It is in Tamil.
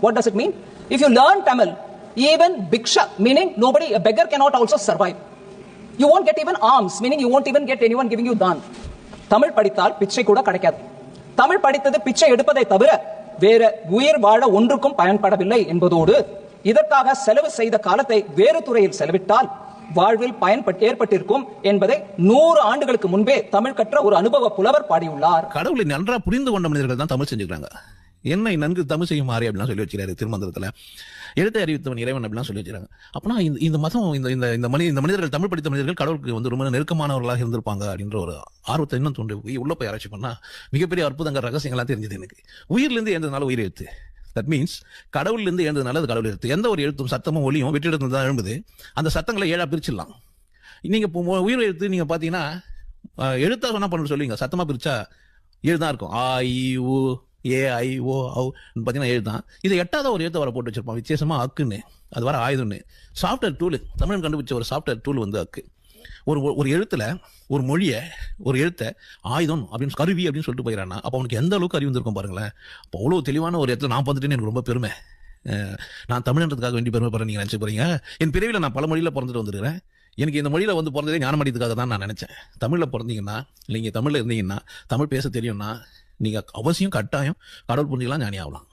What does it mean? If you learn Tamil, even bhiksha, meaning nobody, a beggar cannot also survive. You won't get even alms, meaning you won't even get anyone giving you dhan. Tamil படித்தால் பிச்சை கூட கிடைக்காது. தமிழ் படித்தது பிச்சை எடுப்பதை தவிர வேற உயிர் வாழ ஒன்றுக்கும் பயன்படவில்லை என்பதோடு இதற்காக செலவு செய்த காலத்தை வேறு துறையில் செலவிட்டால் வாழ்வில் ஏற்பட்டிருக்கும் என்பதை 100 ஆண்டுகளுக்கு முன்பே தமிழ் கற்ற ஒரு அனுபவ புலவர் பாடியுள்ளார். கடவுளை நன்றா புரிந்து கொண்ட மனிதர்கள் தான் தமிழ் செஞ்சுக்கிறாங்க. என்னை நன்கு தமிழ் செய்யும் மாறி அப்படிலாம் சொல்லி வச்சிருக்காரு திருமந்திரத்துல. எழுத்தை அறிவித்தவன் இறைவன் அப்படிலாம் சொல்லி வச்சிருக்காங்க. அப்படின்னா இந்த மதம் இந்த மனிதர்கள் தமிழ் படித்த மனிதர்கள் கடவுளுக்கு வந்து ரொம்ப நெருக்கமானவர்களாக இருந்திருப்பாங்க அப்படின்ற ஒரு ஆர்வத்தை இன்னும் தோன்றி உள்ள போய் ஆராய்ச்சி பண்ணா மிகப்பெரிய அற்புதங்கள் ரகசியங்கள்லாம் தெரிஞ்சது எனக்கு. உயிர்லேருந்து எழுந்ததுனால உயிர் எழுத்து. தட் மீன்ஸ் கடவுள்லேருந்து எழுந்ததுனால அது கடவுள் எழுத்து. எந்த ஒரு எழுத்தும் சத்தமும் ஒலியும் வெற்றிடத்துல தான் எழும்புது. அந்த சத்தங்களை 7 பிரிச்சிடலாம். நீங்க உயிர் எழுத்து நீங்க பாத்தீங்கன்னா எழுத்தா சொன்னா பண்ண சொல்லுவீங்க, சத்தமா பிரிச்சா எழுதான் இருக்கும். ஆ இ உ ஏ ஐ ஓ ஔ பார்த்தீங்கன்னா எழுதான். இது 8வது ஒரு எழுத்து வர போட்டு வச்சிருப்பான் வித்தியாசமா அக்குன்னு. அது வர ஆயுதம்னு சாஃப்ட்வேர் டூலு தமிழன் கண்டுபிடிச்ச ஒரு சாஃப்ட்வேர் டூல் வந்து அக்கு. ஒரு எழுத்துல ஒரு மொழியை ஒரு எழுத்தை ஆயுதம் அப்படின்னு கருவி அப்படின்னு சொல்லிட்டு போயிடறான்னா அப்போ அவனுக்கு எந்த அளவுக்கு அறிவு இருக்கும் பாருங்களேன். அப்போ அவ்வளோ தெளிவான ஒரு இடத்துல நான் பார்த்துட்டேன்னு எனக்கு ரொம்ப பெருமை. நான் தமிழ்ன்றதுக்காக வேண்டி பெருமைப்படுறேன் நீங்கள் நினச்சி போறீங்க. என் பிறவியில் நான் பல மொழியில் பிறந்துட்டு வந்துருக்கிறேன். எனக்கு இந்த மொழியில் வந்து பிறந்ததே ஞானமடியதுக்காக தான் நான் நினச்சேன். தமிழில் பிறந்தீங்கன்னா நீங்கள் தமிழில் இருந்தீங்கன்னா தமிழ் பேச தெரியும்னா நீங்கள் அவசியம் கட்டாயம் கடவுள் புரிஞ்சுக்கலாம், ஞானி ஆகலாம்.